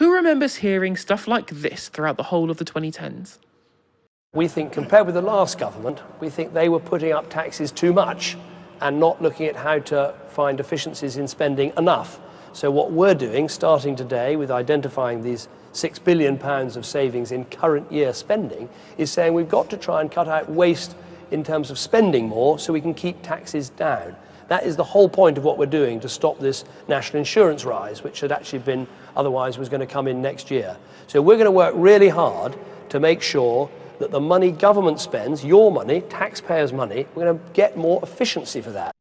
Who remembers hearing stuff like this throughout the whole of the 2010s? We think, compared with the last government, we think they were putting up taxes too much and not looking at how to find efficiencies in spending enough. So what we're doing, starting today with identifying these £6 billion of savings in current year spending, is saying we've got to try and cut out waste in terms of spending more so we can keep taxes down. That is the whole point of what we're doing to stop this national insurance rise, which had actually been, otherwise was going to come in next year. So we're going to work really hard to make sure that the money government spends, your money, taxpayers' money, we're going to get more efficiency for that.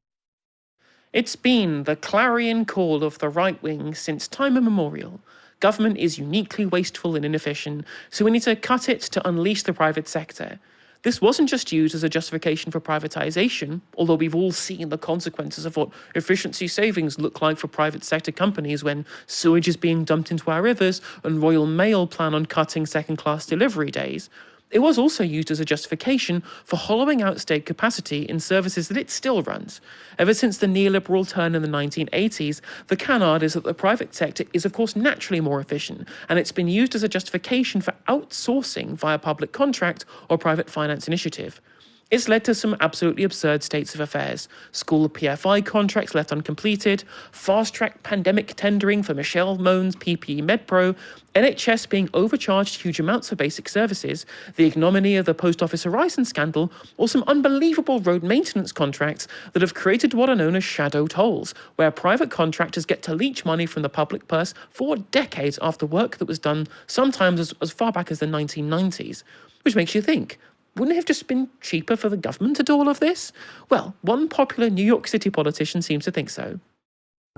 It's been the clarion call of the right wing since time immemorial. Government is uniquely wasteful and inefficient, so we need to cut it to unleash the private sector. This wasn't just used as a justification for privatisation, although we've all seen the consequences of what efficiency savings look like for private sector companies when sewage is being dumped into our rivers and Royal Mail plan on cutting second-class delivery days. It was also used as a justification for hollowing out state capacity in services that it still runs. Ever since the neoliberal turn in the 1980s, the canard is that the private sector is of course naturally more efficient, and it's been used as a justification for outsourcing via public contract or private finance initiative. It's led to some absolutely absurd states of affairs. School PFI contracts left uncompleted, fast-track pandemic tendering for Michelle Moan's PPE MedPro, NHS being overcharged huge amounts for basic services, the ignominy of the Post Office Horizon scandal, or some unbelievable road maintenance contracts that have created what are known as shadow tolls, where private contractors get to leech money from the public purse for decades after work that was done sometimes as far back as the 1990s. Which makes you think, wouldn't it have just been cheaper for the government to do all of this? Well, one popular New York City politician seems to think so.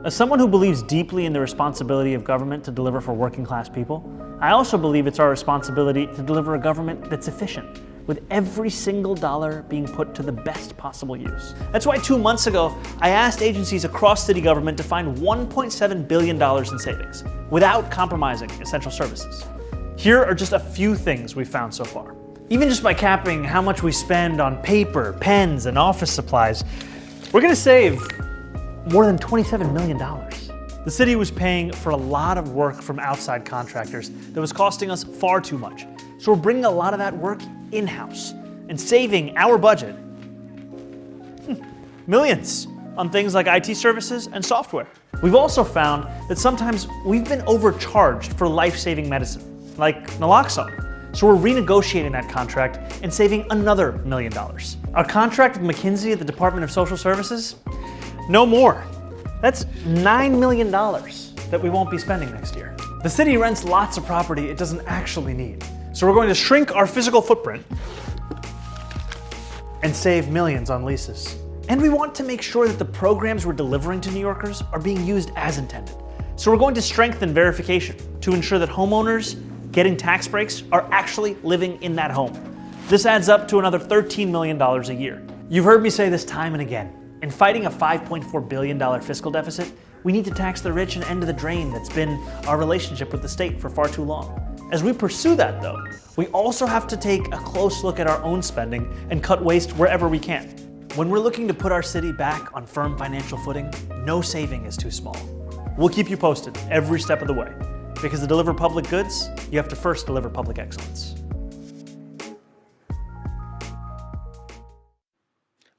As someone who believes deeply in the responsibility of government to deliver for working class people, I also believe it's our responsibility to deliver a government that's efficient, with every single dollar being put to the best possible use. That's why 2 months ago, I asked agencies across city government to find $1.7 billion in savings, without compromising essential services. Here are just a few things we've found so far. Even just by capping how much we spend on paper, pens, and office supplies, we're going to save more than $27 million. The city was paying for a lot of work from outside contractors that was costing us far too much. So we're bringing a lot of that work in-house and saving our budget millions on things like IT services and software. We've also found that sometimes we've been overcharged for life-saving medicine, like naloxone. So we're renegotiating that contract and saving another $1 million. Our contract with McKinsey at the Department of Social Services? No more. That's $9 million that we won't be spending next year. The city rents lots of property it doesn't actually need. So we're going to shrink our physical footprint and save millions on leases. And we want to make sure that the programs we're delivering to New Yorkers are being used as intended. So we're going to strengthen verification to ensure that homeowners getting tax breaks are actually living in that home. This adds up to another $13 million a year. You've heard me say this time and again. In fighting a $5.4 billion fiscal deficit, we need to tax the rich and end to the drain that's been our relationship with the state for far too long. As we pursue that though, we also have to take a close look at our own spending and cut waste wherever we can. When we're looking to put our city back on firm financial footing, no saving is too small. We'll keep you posted every step of the way. Because to deliver public goods, you have to first deliver public excellence.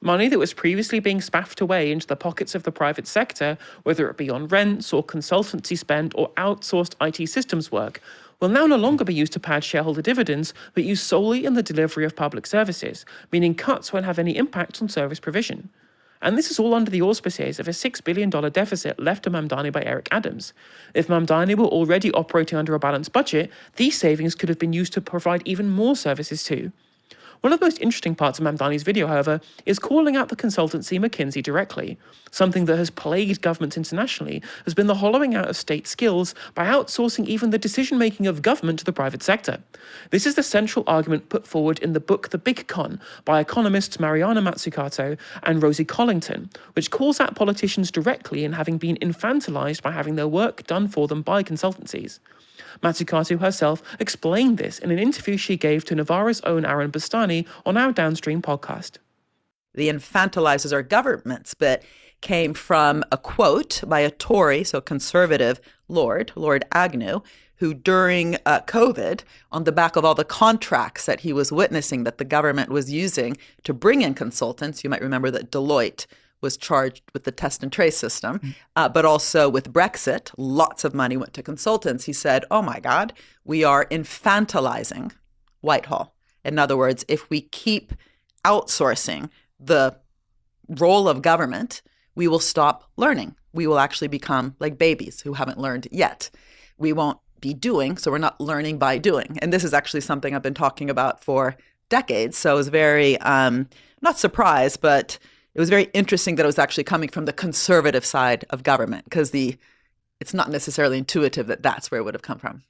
Money that was previously being spaffed away into the pockets of the private sector, whether it be on rents or consultancy spend or outsourced IT systems work, will now no longer be used to pad shareholder dividends, but used solely in the delivery of public services, meaning cuts won't have any impact on service provision. And this is all under the auspices of a $6 billion deficit left to Mamdani by Eric Adams. If Mamdani were already operating under a balanced budget, these savings could have been used to provide even more services too. One of the most interesting parts of Mamdani's video, however, is calling out the consultancy McKinsey directly. Something that has plagued governments internationally has been the hollowing out of state skills by outsourcing even the decision-making of government to the private sector. This is the central argument put forward in the book The Big Con by economists Mariana Mazzucato and Rosie Collington, which calls out politicians directly in having been infantilized by having their work done for them by consultancies. Mazzucato herself explained this in an interview she gave to Novara's own Aaron Bastani on our Downstream podcast. The infantilizes our governments, but came from a quote by a Tory, so conservative, Lord Agnew, who during COVID, on the back of all the contracts that he was witnessing that the government was using to bring in consultants, you might remember that Deloitte was charged with the test and trace system, but also with Brexit, lots of money went to consultants. He said, oh my God, we are infantilizing Whitehall. In other words, if we keep outsourcing the role of government, we will stop learning. We will actually become like babies who haven't learned yet. We won't be doing, so we're not learning by doing. And this is actually something I've been talking about for decades. So I was very, not surprised, but it was very interesting that it was actually coming from the conservative side of government, because it's not necessarily intuitive that that's where it would have come from.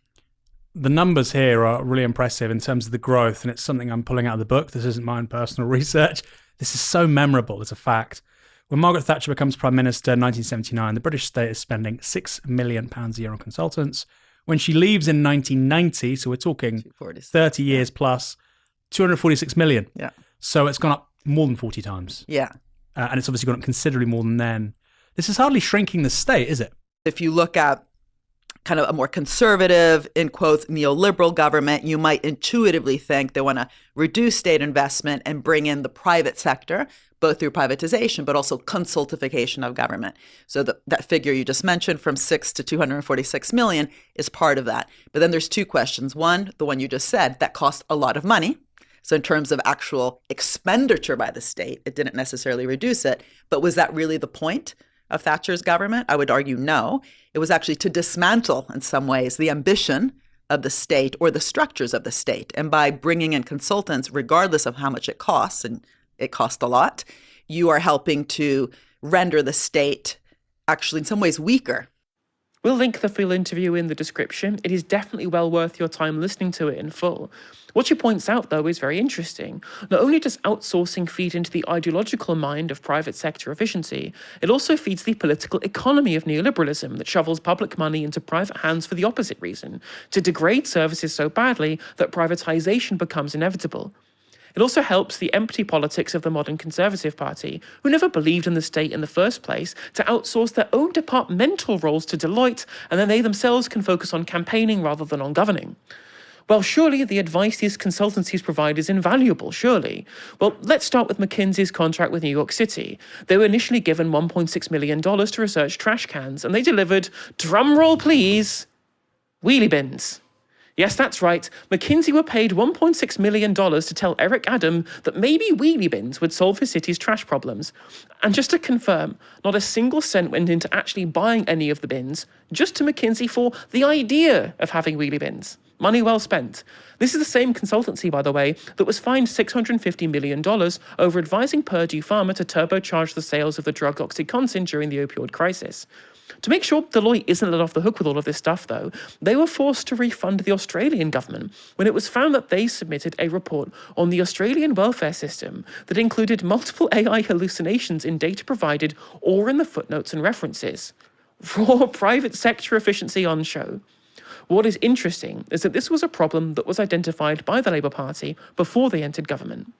The numbers here are really impressive in terms of the growth, and it's something I'm pulling out of the book. This isn't my own personal research. This is so memorable as a fact. When Margaret Thatcher becomes Prime Minister in 1979, the British state is spending £6 million a year on consultants. When she leaves in 1990, so we're talking 30 years plus, 246 million. Yeah. So it's gone up more than 40 times. Yeah. And it's obviously gone up considerably more than then. This is hardly shrinking the state, is it? If you look at kind of a more conservative, in quotes, neoliberal government, you might intuitively think they want to reduce state investment and bring in the private sector, both through privatization, but also consultification of government. So that figure you just mentioned from 6 to 246 million is part of that. But then there's two questions. One, the one you just said, that cost a lot of money. So in terms of actual expenditure by the state, it didn't necessarily reduce it. But was that really the point of Thatcher's government? I would argue no. It was actually to dismantle, in some ways, the ambition of the state or the structures of the state. And by bringing in consultants, regardless of how much it costs, and it cost a lot, you are helping to render the state actually in some ways weaker. We'll link the full interview in the description. It is definitely well worth your time listening to it in full. What she points out, though, is very interesting. Not only does outsourcing feed into the ideological mind of private sector efficiency, it also feeds the political economy of neoliberalism that shovels public money into private hands for the opposite reason, to degrade services so badly that privatization becomes inevitable. It also helps the empty politics of the modern Conservative Party, who never believed in the state in the first place, to outsource their own departmental roles to Deloitte, and then they themselves can focus on campaigning rather than on governing. Well, surely the advice these consultancies provide is invaluable, surely. Well, let's start with McKinsey's contract with New York City. They were initially given $1.6 million to research trash cans, and they delivered, drumroll please, wheelie bins. Yes, that's right. McKinsey were paid $1.6 million to tell Eric Adam that maybe wheelie bins would solve his city's trash problems. And just to confirm, not a single cent went into actually buying any of the bins, just to McKinsey for the idea of having wheelie bins. Money well spent. This is the same consultancy, by the way, that was fined $650 million over advising Purdue Pharma to turbocharge the sales of the drug OxyContin during the opioid crisis. To make sure Deloitte isn't let off the hook with all of this stuff, though, they were forced to refund the Australian government when it was found that they submitted a report on the Australian welfare system that included multiple AI hallucinations in data provided or in the footnotes and references. Raw private sector efficiency on show. What is interesting is that this was a problem that was identified by the Labour Party before they entered government.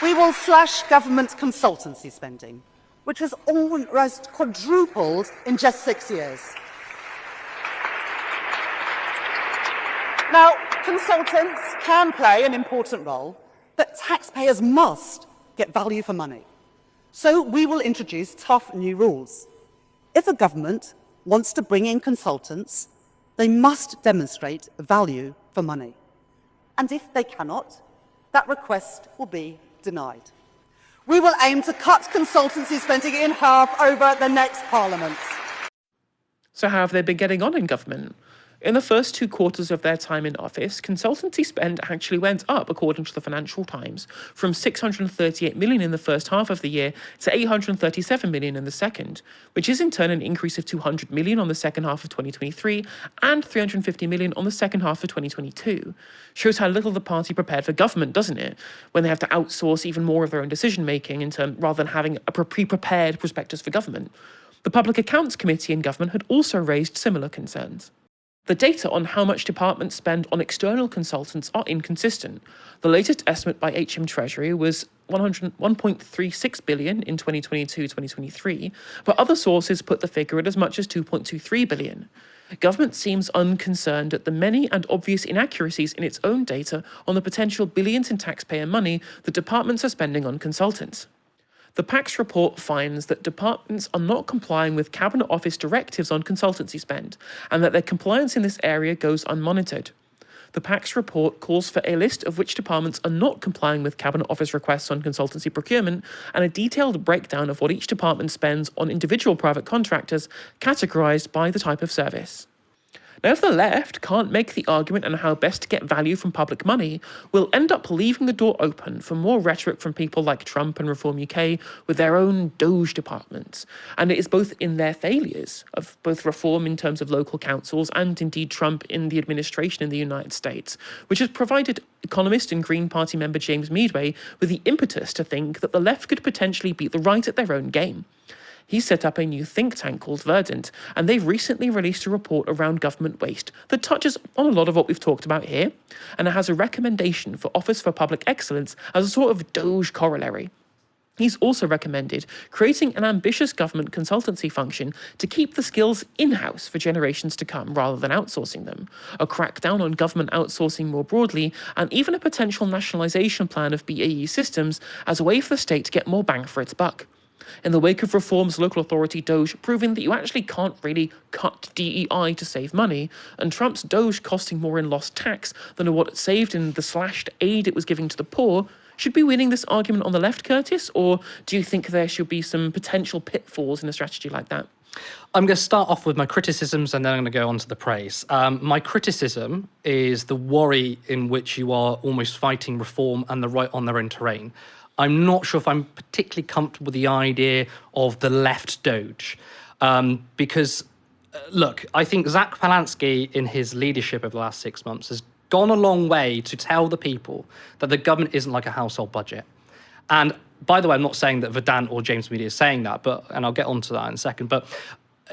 We will slash government consultancy spending, which has almost quadrupled in just 6 years. Now, consultants can play an important role, but taxpayers must get value for money. So we will introduce tough new rules. If a government wants to bring in consultants, they must demonstrate value for money. And if they cannot, that request will be denied. We will aim to cut consultancy spending in half over the next Parliament. So how have they been getting on in government? In the first 2 quarters of their time in office, consultancy spend actually went up, according to the Financial Times, from $638 million in the first half of the year to $837 million in the second, which is in turn an increase of $200 million on the second half of 2023 and $350 million on the second half of 2022. Shows how little the party prepared for government, doesn't it? When they have to outsource even more of their own decision-making rather than having a pre-prepared prospectus for government. The Public Accounts Committee in government had also raised similar concerns. The data on how much departments spend on external consultants are inconsistent. The latest estimate by HM Treasury was $1.36 billion in 2022-2023, but other sources put the figure at as much as $2.23 billion. Government seems unconcerned at the many and obvious inaccuracies in its own data on the potential billions in taxpayer money that departments are spending on consultants. The PAC's report finds that departments are not complying with Cabinet Office directives on consultancy spend, and that their compliance in this area goes unmonitored. The PAC's report calls for a list of which departments are not complying with Cabinet Office requests on consultancy procurement, and a detailed breakdown of what each department spends on individual private contractors, categorised by the type of service. Now, if the left can't make the argument on how best to get value from public money, we'll end up leaving the door open for more rhetoric from people like Trump and Reform UK with their own DOGE departments. And it is both in their failures of both reform in terms of local councils and indeed Trump in the administration in the United States, which has provided economist and Green Party member James Meadway with the impetus to think that the left could potentially beat the right at their own game. He set up a new think tank called Verdant, and they've recently released a report around government waste that touches on a lot of what we've talked about here, and it has a recommendation for Office for Public Excellence as a sort of DOGE corollary. He's also recommended creating an ambitious government consultancy function to keep the skills in-house for generations to come rather than outsourcing them, a crackdown on government outsourcing more broadly, and even a potential nationalisation plan of BAE systems as a way for the state to get more bang for its buck. In the wake of reforms, local authority DOGE proving that you actually can't really cut DEI to save money, and Trump's DOGE costing more in lost tax than what it saved in the slashed aid it was giving to the poor, should be winning this argument on the left, Curtis, or do you think there should be some potential pitfalls in a strategy like that? I'm going to start off with my criticisms and then I'm going to go on to the praise. My criticism is the worry in which you are almost fighting reform and the right on their own terrain. I'm not sure if I'm particularly comfortable with the idea of the left DOGE. Because, look, I think Zach Palansky, in his leadership over the last 6 months, has gone a long way to tell the people that the government isn't like a household budget. And by the way, I'm not saying that Verdant or James Media is saying that, and I'll get onto that in a second, but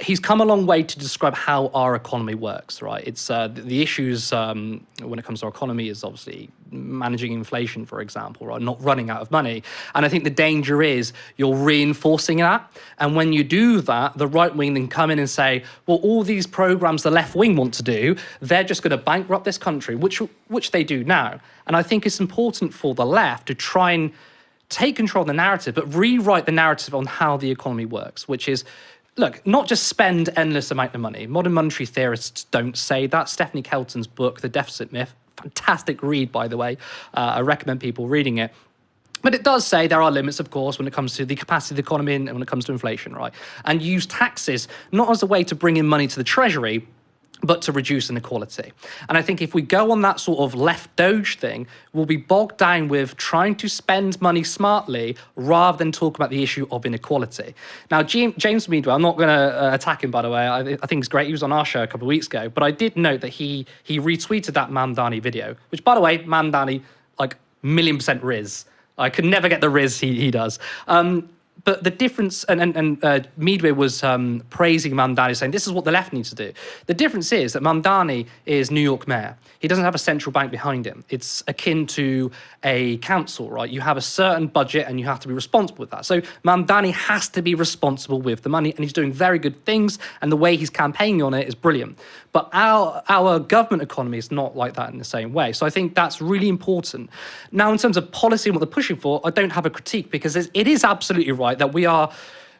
he's come a long way to describe how our economy works, right? It's the issues when it comes to our economy is obviously managing inflation, for example, right? Not running out of money. And I think the danger is you're reinforcing that. And when you do that, the right wing then come in and say, well, all these programs the left wing want to do, they're just going to bankrupt this country, which they do now. And I think it's important for the left to try and take control of the narrative, but rewrite the narrative on how the economy works, which is, look, not just spend endless amount of money. Modern monetary theorists don't say that. Stephanie Kelton's book, The Deficit Myth, fantastic read, by the way. I recommend people reading it. But it does say there are limits, of course, when it comes to the capacity of the economy and when it comes to inflation, right? And use taxes not as a way to bring in money to the treasury, but to reduce inequality. And I think if we go on that sort of left DOGE thing, we'll be bogged down with trying to spend money smartly rather than talk about the issue of inequality. Now, James Meadwell, I'm not going to attack him, by the way. I think it's great. He was on our show a couple of weeks ago. But I did note that he retweeted that Mamdani video, which, by the way, Mamdani, like, 1,000,000% Riz. I could never get the Riz he does. But the difference, and Meadway was praising Mamdani, saying this is what the left needs to do. The difference is that Mamdani is New York mayor. He doesn't have a central bank behind him. It's akin to a council, right? You have a certain budget and you have to be responsible with that. So Mamdani has to be responsible with the money, and he's doing very good things, and the way he's campaigning on it is brilliant. But our government economy is not like that in the same way. So I think that's really important. Now, in terms of policy and what they're pushing for, I don't have a critique, because it is absolutely right that we are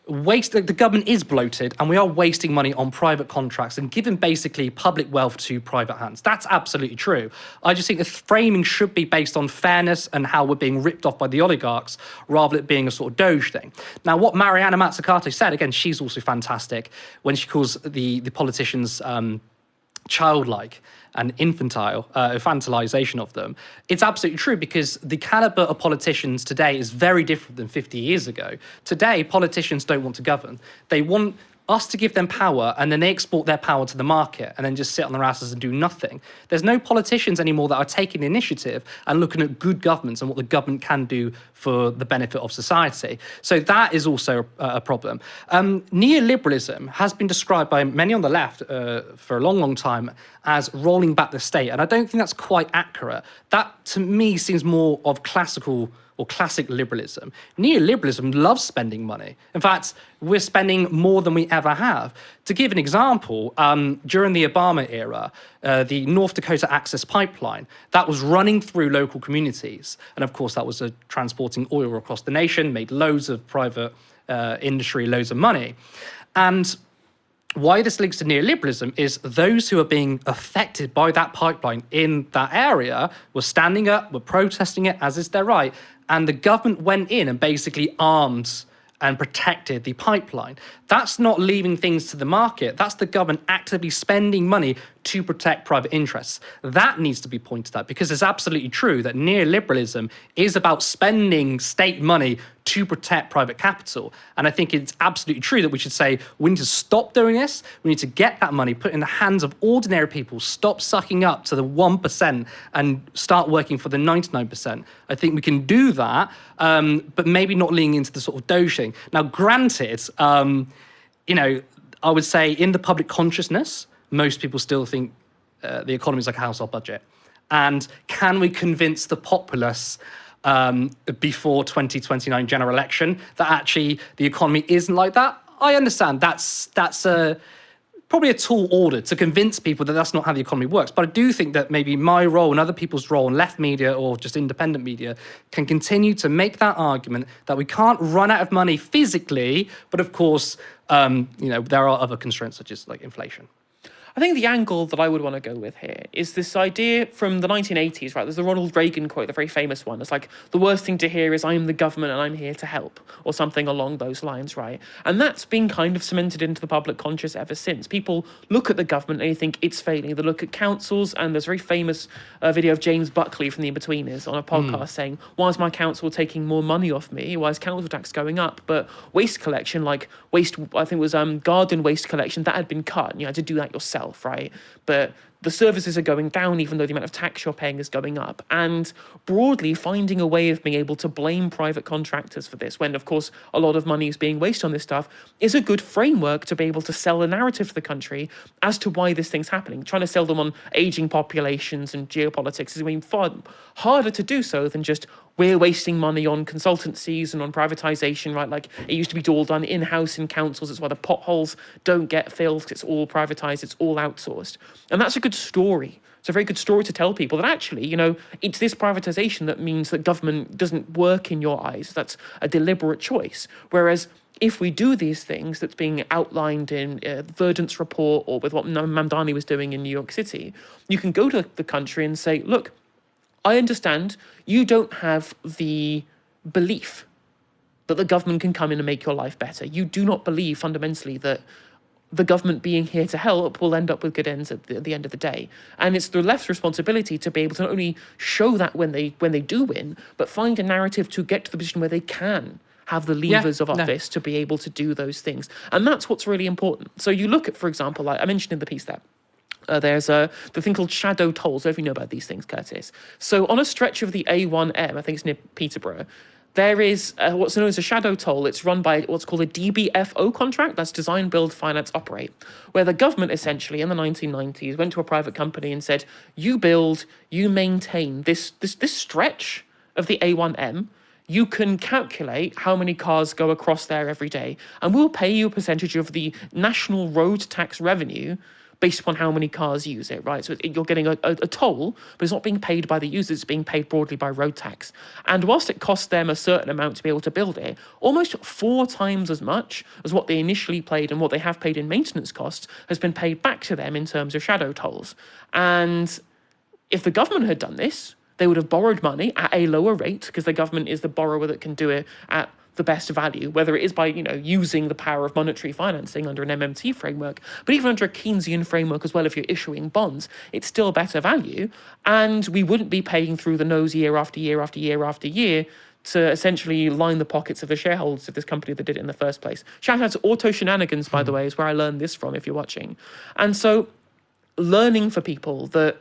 the government is bloated and we are wasting money on private contracts and giving basically public wealth to private hands. That's absolutely true. I just think the framing should be based on fairness and how we're being ripped off by the oligarchs rather than it being a sort of DOGE thing. Now, what Mariana Mazzucato said, again, she's also fantastic when she calls the politicians childlike and infantile, infantilization of them. It's absolutely true, because the caliber of politicians today is very different than 50 years ago. Today, politicians don't want to govern. They want us to give them power, and then they export their power to the market and then just sit on their asses and do nothing. There's no politicians anymore that are taking the initiative and looking at good governments and what the government can do for the benefit of society. So that is also a problem. Neoliberalism has been described by many on the left for a long, long time as rolling back the state. And I don't think that's quite accurate. That, to me, seems more of classical or classic liberalism. Neoliberalism loves spending money. In fact, we're spending more than we ever have. To give an example, during the Obama era, the North Dakota Access Pipeline, that was running through local communities. And of course, that was transporting oil across the nation, made loads of private industry, loads of money. And why this links to neoliberalism is those who are being affected by that pipeline in that area were standing up, were protesting it, as is their right. And the government went in and basically armed and protected the pipeline. That's not leaving things to the market. That's the government actively spending money to protect private interests. That needs to be pointed out, because it's absolutely true that neoliberalism is about spending state money to protect private capital. And I think it's absolutely true that we should say we need to stop doing this. We need to get that money put in the hands of ordinary people, stop sucking up to the 1% and start working for the 99%. I think we can do that, but maybe not leaning into the sort of DOGE thing. Now, granted, I would say in the public consciousness, most people still think the economy is like a household budget. And can we convince the populace before 2029 general election that actually the economy isn't like that? I understand that's probably a tall order to convince people that that's not how the economy works. But I do think that maybe my role and other people's role in left media or just independent media can continue to make that argument that we can't run out of money physically, but of course, there are other constraints such as like inflation. I think the angle that I would want to go with here is this idea from the 1980s, right? There's the Ronald Reagan quote, the very famous one. It's like, the worst thing to hear is, I am the government and I'm here to help, or something along those lines, right? And that's been kind of cemented into the public conscious ever since. People look at the government and they think it's failing. They look at councils, and there's a very famous video of James Buckley from The Inbetweeners on a podcast saying, why is my council taking more money off me? Why is council tax going up? But waste collection, like I think it was garden waste collection, that had been cut, and you had to do that yourself. Right, but the services are going down even though the amount of tax you're paying is going up. And broadly, finding a way of being able to blame private contractors for this, when of course a lot of money is being wasted on this stuff, is a good framework to be able to sell a narrative to the country as to why this thing's happening. Trying to sell them on aging populations and geopolitics is far harder to do so than just, we're wasting money on consultancies and on privatization, right? Like, it used to be all done in-house in councils. It's why the potholes don't get filled, because it's all privatized, it's all outsourced. And that's a good story. It's a very good story to tell people that actually, it's this privatization that means that government doesn't work in your eyes. That's a deliberate choice. Whereas if we do these things that's being outlined in Verdant's report, or with what Mamdani was doing in New York City, you can go to the country and say, look, I understand you don't have the belief that the government can come in and make your life better. You do not believe fundamentally that the government being here to help will end up with good ends at the end of the day. And it's the left's responsibility to be able to not only show that when they do win, but find a narrative to get to the position where they can have the levers of office to be able to do those things. And that's what's really important. So you look at, for example, like I mentioned in the piece there, there's the thing called shadow tolls. I don't know if you know about these things, Curtis. So on a stretch of the A1M, I think it's near Peterborough, there is what's known as a shadow toll. It's run by what's called a DBFO contract. That's design, build, finance, operate, where the government essentially in the 1990s went to a private company and said, you build, you maintain this stretch of the A1M. You can calculate how many cars go across there every day, and we'll pay you a percentage of the national road tax revenue based upon how many cars use it, right? So you're getting a toll, but it's not being paid by the users, it's being paid broadly by road tax. And whilst it costs them a certain amount to be able to build it, almost 4 times as much as what they initially paid and what they have paid in maintenance costs has been paid back to them in terms of shadow tolls. And if the government had done this, they would have borrowed money at a lower rate, because the government is the borrower that can do it at the best value, whether it is by, using the power of monetary financing under an MMT framework, but even under a Keynesian framework as well, if you're issuing bonds, it's still better value. And we wouldn't be paying through the nose year after year after year after year to essentially line the pockets of the shareholders of this company that did it in the first place. Shout out to Auto Shenanigans, by the way, is where I learned this from, if you're watching. And so learning for people that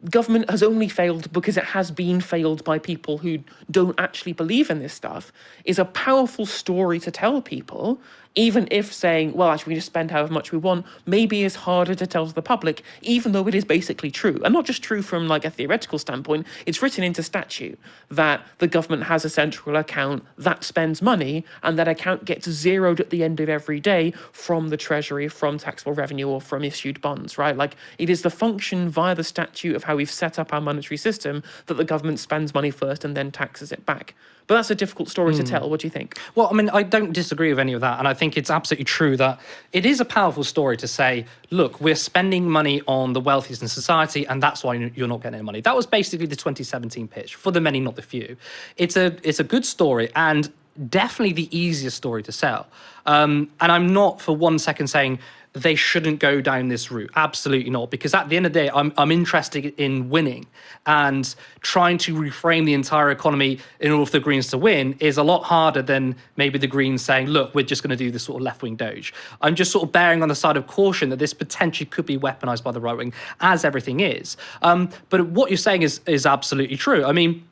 government has only failed because it has been failed by people who don't actually believe in this stuff is a powerful story to tell people. even if saying, well, actually, we just spend however much we want, maybe is harder to tell to the public, even though it is basically true. And not just true from like a theoretical standpoint, it's written into statute that the government has a central account that spends money, and that account gets zeroed at the end of every day from the Treasury, from taxable revenue, or from issued bonds, right? Like, it is the function via the statute of how we've set up our monetary system that the government spends money first and then taxes it back. But that's a difficult story to tell. What do you think? Well, I mean, I don't disagree with any of that. And I think it's absolutely true that it is a powerful story to say, look, we're spending money on the wealthiest in society, and that's why you're not getting any money. That was basically the 2017 pitch, for the many, not the few. It's a good story, and definitely the easiest story to sell. And I'm not for 1 second saying they shouldn't go down this route. Absolutely not. Because at the end of the day, I'm interested in winning, and trying to reframe the entire economy in order for the Greens to win is a lot harder than maybe the Greens saying, look, we're just going to do this sort of left-wing DOGE. I'm just sort of bearing on the side of caution that this potentially could be weaponized by the right wing, as everything is. But what you're saying is absolutely true. I mean,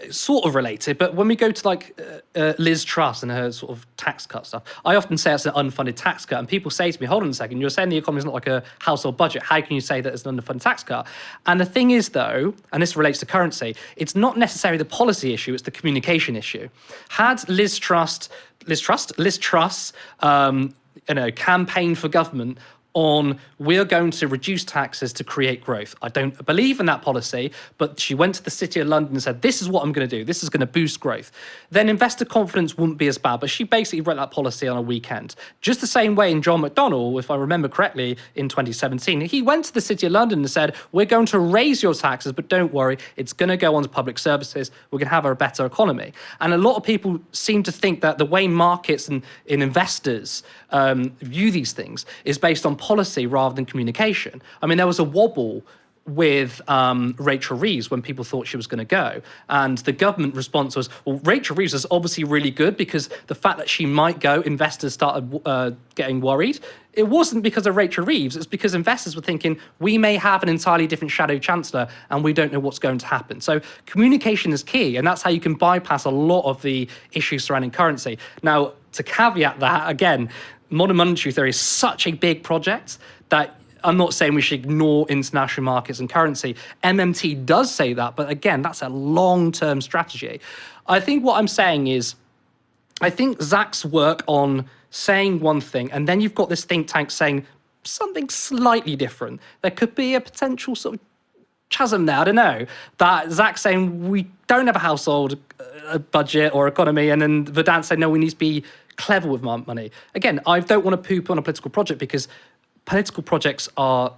sort of related, but when we go to like Liz Truss and her sort of tax cut stuff, I often say it's an unfunded tax cut, and people say to me, hold on a second, you're saying the economy is not like a household budget, how can you say that it's an underfunded tax cut? And the thing is though, and this relates to currency, it's not necessarily the policy issue, it's the communication issue. Had Liz Truss campaigned for government on, we're going to reduce taxes to create growth. I don't believe in that policy, but she went to the City of London and said, this is what I'm going to do. This is going to boost growth. Then investor confidence wouldn't be as bad, but she basically wrote that policy on a weekend. Just the same way in John McDonnell, if I remember correctly, in 2017, he went to the City of London and said, we're going to raise your taxes, but don't worry, it's going to go on to public services. We're going to have a better economy. And a lot of people seem to think that the way markets and investors view these things is based on policy rather than communication. I mean, there was a wobble with Rachel Reeves when people thought she was going to go. And the government response was, well, Rachel Reeves is obviously really good because the fact that she might go, investors started getting worried. It wasn't because of Rachel Reeves, it's because investors were thinking, we may have an entirely different shadow chancellor and we don't know what's going to happen. So communication is key, and that's how you can bypass a lot of the issues surrounding currency. Now, to caveat that, again, modern monetary theory is such a big project that I'm not saying we should ignore international markets and currency. MMT does say that, but again, that's a long-term strategy. I think what I'm saying is, I think Zach's work on saying one thing, and then you've got this think tank saying something slightly different. There could be a potential sort of chasm there, I don't know. That Zach's saying we don't have a household budget or economy, and then Vedant saying, no, we need to be clever with money. Again, I don't want to poop on a political project because political projects are,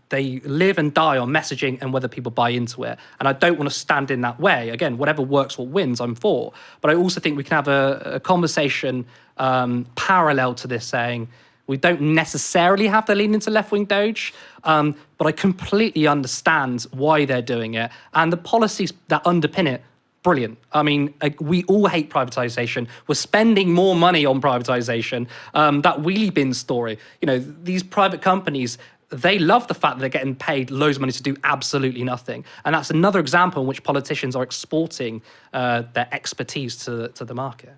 they live and die on messaging and whether people buy into it. And I don't want to stand in that way. Again, whatever works, what wins, I'm for. But I also think we can have a conversation parallel to this, saying we don't necessarily have to lean into left-wing DOGE, but I completely understand why they're doing it. And the policies that underpin it, brilliant. I mean, we all hate privatization. We're spending more money on privatization. That wheelie bin story, these private companies, they love the fact that they're getting paid loads of money to do absolutely nothing. And that's another example in which politicians are exporting their expertise to the market.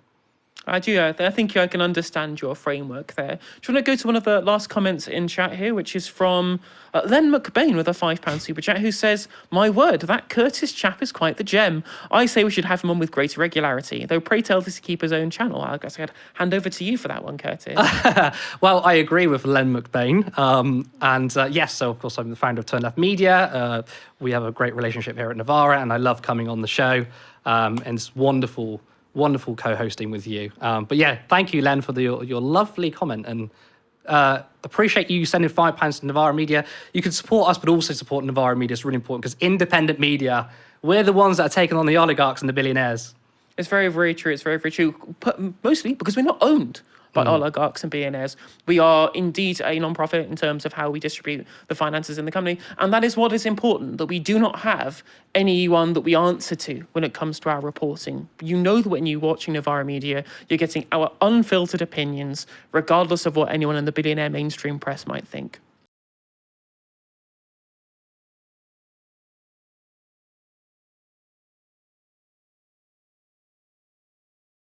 I do. I think I can understand your framework there. Do you want to go to one of the last comments in chat here, which is from Len McBain with a £5 super chat, who says, my word, that Curtis chap is quite the gem. I say we should have him on with greater regularity, though pray tell this to keep his own channel. I guess I'd hand over to you for that one, Curtis. Well, I agree with Len McBain. Yes, so of course I'm the founder of Turn Left Media. We have a great relationship here at Novara, and I love coming on the show. And it's wonderful co-hosting with you. But yeah, thank you, Len, for your lovely comment, and appreciate you sending £5 to Novara Media. You can support us, but also support Novara Media. It's really important because independent media, we're the ones that are taking on the oligarchs and the billionaires. It's very, very true. It's very, very true. Mostly because we're not owned by oligarchs and billionaires. We are indeed a non-profit in terms of how we distribute the finances in the company. And that is what is important, that we do not have anyone that we answer to when it comes to our reporting. You know that when you're watching Novara Media, you're getting our unfiltered opinions, regardless of what anyone in the billionaire mainstream press might think.